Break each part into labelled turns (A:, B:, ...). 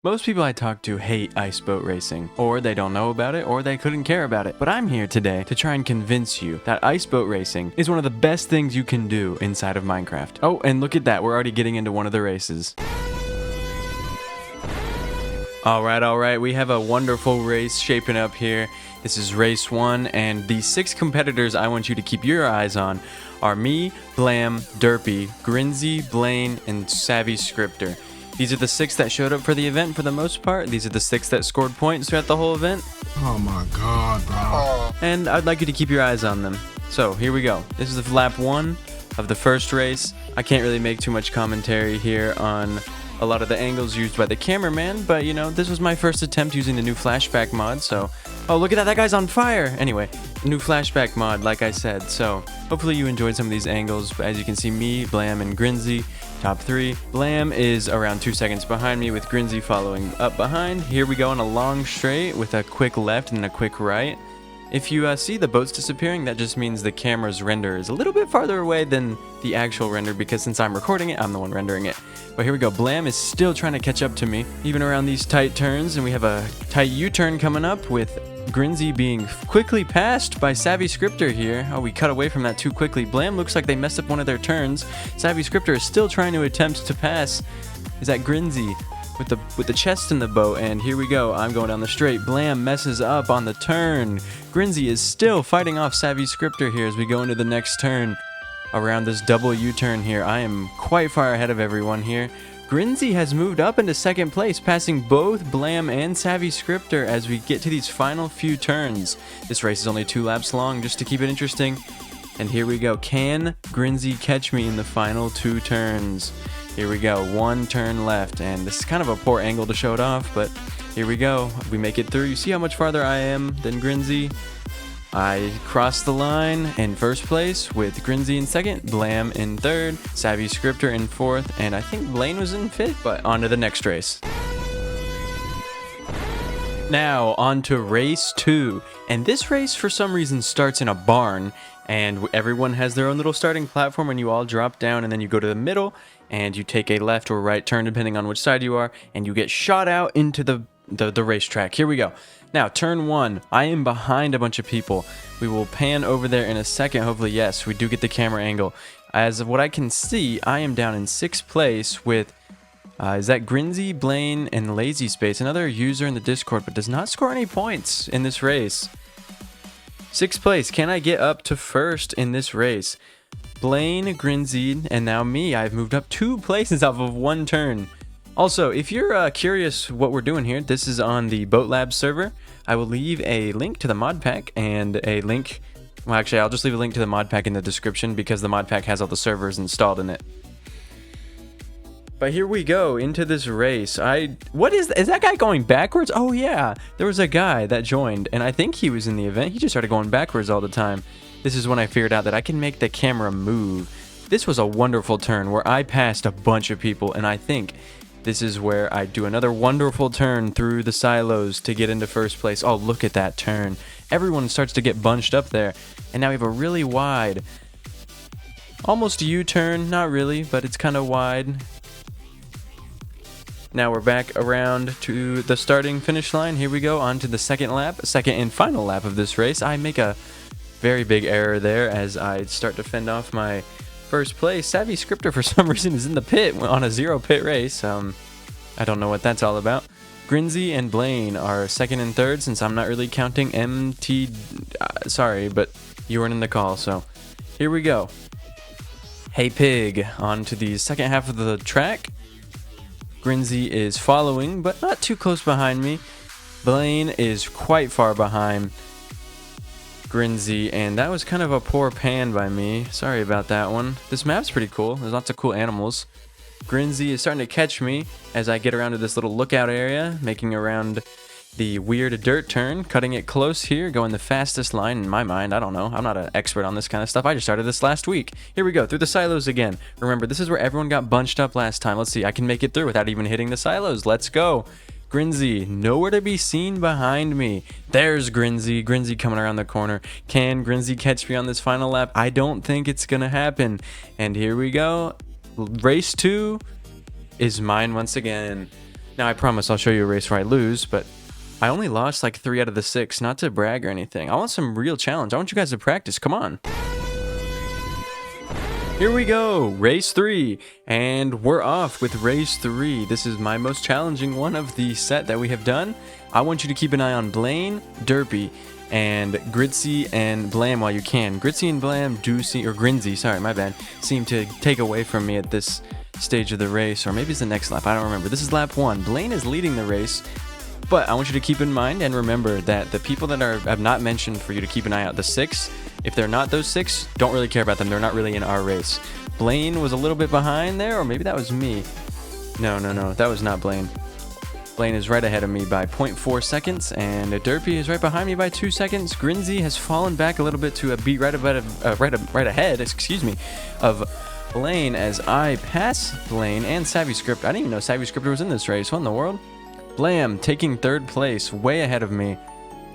A: Most people I talk to hate ice boat racing, or they don't know about it, or they couldn't care about it. But I'm here today to try and convince you that ice boat racing is one of the best things you can do inside of Minecraft. Oh, and look at that, we're already getting into one of the races. Alright, we have a wonderful race shaping up here. This is race 1, and the 6 competitors I want you to keep your eyes on are me, Blam, Derpy, Grinzy, Blaine, and Savvy Scripter. These are the 6 that showed up for the event for the most part. These are the 6 that scored points throughout the whole event.
B: Oh my god, bro.
A: And I'd like you to keep your eyes on them. So, here we go. This is lap 1 of the first race. I can't really make too much commentary here on a lot of the angles used by the cameraman, but you know, this was my first attempt using the new flashback mod, so... Oh, look at that guy's on fire! Anyway, new flashback mod, like I said, so hopefully you enjoyed some of these angles. As you can see, me, Blam, and Grinzy, top 3. Blam is around 2 seconds behind me, with Grinzy following up behind. Here we go on a long straight with a quick left and a quick right. If you see the boats disappearing, that just means the camera's render is a little bit farther away than the actual render, because since I'm recording it, I'm the one rendering it. But here we go, Blam is still trying to catch up to me, even around these tight turns, and we have a tight U-turn coming up with Grinzy being quickly passed by Savvy Scripter here. Oh, we cut away from that too quickly. Blam looks like they messed up one of their turns. Savvy Scripter is still trying to attempt to pass. Is that Grinzy with the chest in the boat? And here we go. I'm going down the straight. Blam messes up on the turn. Grinzy is still fighting off Savvy Scripter here as we go into the next turn. Around this double U-turn here, I am quite far ahead of everyone here. Grinzy has moved up into second place, passing both Blam and Savvy Scripter as we get to these final few turns. This race is only 2 laps long, just to keep it interesting. And here we go. Can Grinzy catch me in the final 2 turns? Here we go. 1 turn left, and this is kind of a poor angle to show it off, but here we go. We make it through. You see how much farther I am than Grinzy? I crossed the line in first place with Grinzy in second, Blam in third, Savvy Scripter in fourth, and I think Blaine was in fifth. But on to the next race. Now on to race 2, and this race for some reason starts in a barn, and everyone has their own little starting platform, and you all drop down, and then you go to the middle and you take a left or right turn depending on which side you are, and you get shot out into the racetrack. Here we go. Now, turn 1, I am behind a bunch of people. We will pan over there in a second, hopefully. Yes, we do get the camera angle. As of what I can see, I am down in 6th place with, is that Grinzy, Blaine, and Lazy Space, another user in the Discord, but does not score any points in this race. 6th place, can I get up to 1st in this race? Blaine, Grinzy, and now me. I've moved up 2 places off of 1 turn. Also, if you're curious what we're doing here, this is on the Boat Lab server. I will leave a link to the mod pack and a link... Well, actually, I'll just leave a link to the mod pack in the description because the mod pack has all the servers installed in it. But here we go into this race. What is that guy going backwards? Oh yeah, there was a guy that joined, and I think he was in the event. He just started going backwards all the time. This is when I figured out that I can make the camera move. This was a wonderful turn where I passed a bunch of people, and I think this is where I do another wonderful turn through the silos to get into first place. Oh, look at that turn. Everyone starts to get bunched up there. And now we have a really wide, almost a U-turn. Not really, but it's kind of wide. Now we're back around to the starting finish line. Here we go on to the second and final lap of this race. I make a very big error there as I start to fend off my first place. Savvy Scripter for some reason is in the pit on a 0 pit race. I don't know what that's all about. Grinzy and Blaine are 2nd and 3rd since I'm not really counting MT. Sorry, but you weren't in the call, so here we go. Hey Pig, on to the second half of the track. Grinzy is following, but not too close behind me. Blaine is quite far behind Grinzy, and that was kind of a poor pan by me. Sorry about that one. This map's pretty cool. There's lots of cool animals. Grinzy is starting to catch me as I get around to this little lookout area, making around the weird dirt turn, cutting it close here, going the fastest line in my mind. I don't know. I'm not an expert on this kind of stuff. I just started this last week. Here we go, through the silos again. Remember, this is where everyone got bunched up last time. Let's see, I can make it through without even hitting the silos. Let's go. Grinzy, nowhere to be seen behind me. There's Grinzy. Grinzy coming around the corner. Can Grinzy catch me on this final lap? I don't think it's gonna happen. And here we go. Race 2 is mine once again. Now, I promise I'll show you a race where I lose, but I only lost like 3 out of the 6, not to brag or anything. I want some real challenge. I want you guys to practice. Come on. Here we go, race 3, and we're off with race 3. This is my most challenging one of the set that we have done. I want you to keep an eye on Blaine, Derpy, and Gritzy and Blam while you can. Gritzy and Blam do seem, or Grinzy, sorry, my bad, seem to take away from me at this stage of the race, or maybe it's the next lap, I don't remember. This is lap 1. Blaine is leading the race, but I want you to keep in mind and remember that the people that I've not mentioned for you to keep an eye out, the 6, if they're not those 6, don't really care about them. They're not really in our race. Blaine was a little bit behind there, or maybe that was me. No, that was not Blaine. Blaine is right ahead of me by 0.4 seconds, and Derpy is right behind me by 2 seconds. Grinzy has fallen back a little bit to a beat right ahead, excuse me, of Blaine as I pass Blaine and Savvy Script. I didn't even know Savvy Scripter was in this race. What in the world? Blam taking 3rd place, way ahead of me.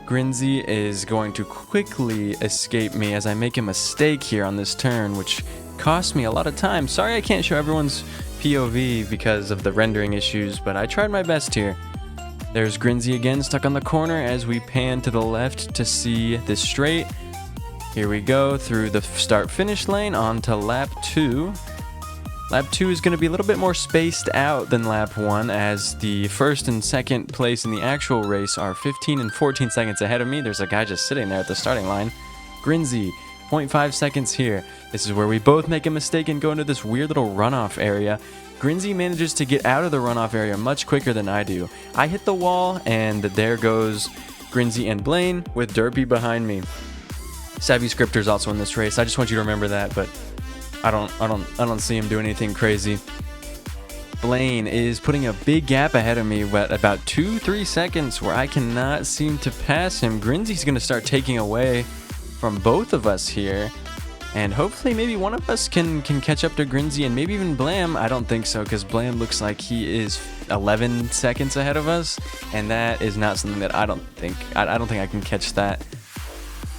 A: Grinzy is going to quickly escape me as I make a mistake here on this turn, which cost me a lot of time. Sorry I can't show everyone's POV because of the rendering issues, but I tried my best here. There's Grinzy again, stuck on the corner as we pan to the left to see this straight. Here we go through the start-finish lane onto lap 2. Lap 2 is going to be a little bit more spaced out than lap 1, as the 1st and 2nd place in the actual race are 15 and 14 seconds ahead of me. There's a guy just sitting there at the starting line. Grinzy, 0.5 seconds here. This is where we both make a mistake and go into this weird little runoff area. Grinzy manages to get out of the runoff area much quicker than I do. I hit the wall, and there goes Grinzy and Blaine with Derpy behind me. Savvy Scripter's also in this race. I just want you to remember that, but I don't see him do anything crazy. Blaine is putting a big gap ahead of me at about 2-3 seconds where I cannot seem to pass him. Grinzy's going to start taking away from both of us here, and hopefully maybe one of us can catch up to Grinzy, and maybe even Blam. I don't think so, because Blam looks like he is 11 seconds ahead of us, and that is not something that I don't think I can catch that.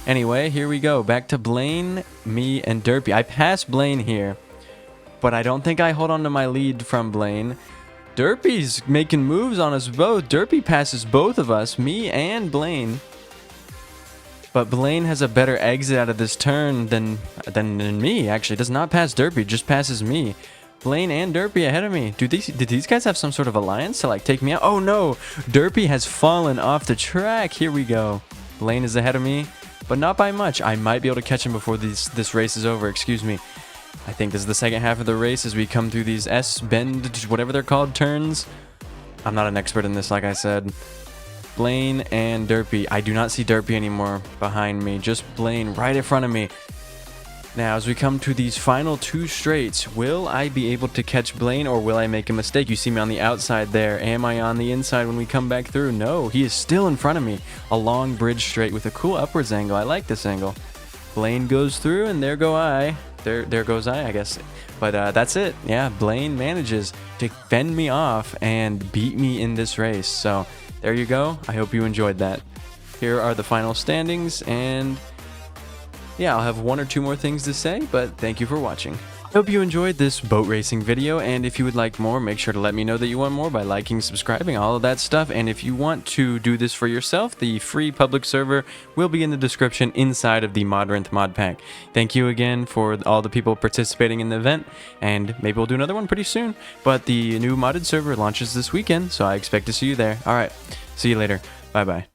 A: Anyway, here we go. Back to Blaine, me, and Derpy. I passed Blaine here, but I don't think I hold on to my lead from Blaine. Derpy's making moves on us both. Derpy passes both of us, me and Blaine. But Blaine has a better exit out of this turn than me, actually. Does not pass Derpy, just passes me. Blaine and Derpy ahead of me. Did these guys have some sort of alliance to like take me out? Oh no! Derpy has fallen off the track. Here we go. Blaine is ahead of me, but not by much. I might be able to catch him before this race is over. Excuse me. I think this is the second half of the race as we come through these S-bend, whatever they're called, turns. I'm not an expert in this, like I said. Blaine and Derpy. I do not see Derpy anymore behind me. Just Blaine right in front of me. Now, as we come to these final 2 straights, will I be able to catch Blaine, or will I make a mistake? You see me on the outside there. Am I on the inside when we come back through? No, he is still in front of me. A long bridge straight with a cool upwards angle. I like this angle. Blaine goes through, and there go I. There goes I guess. But that's it. Yeah, Blaine manages to fend me off and beat me in this race. So there you go. I hope you enjoyed that. Here are the final standings, and yeah, I'll have 1 or 2 more things to say, but thank you for watching. I hope you enjoyed this boat racing video, and if you would like more, make sure to let me know that you want more by liking, subscribing, all of that stuff. And if you want to do this for yourself, the free public server will be in the description inside of the Modrinth mod pack. Thank you again for all the people participating in the event, and maybe we'll do another one pretty soon. But the new modded server launches this weekend, so I expect to see you there. Alright, see you later. Bye-bye.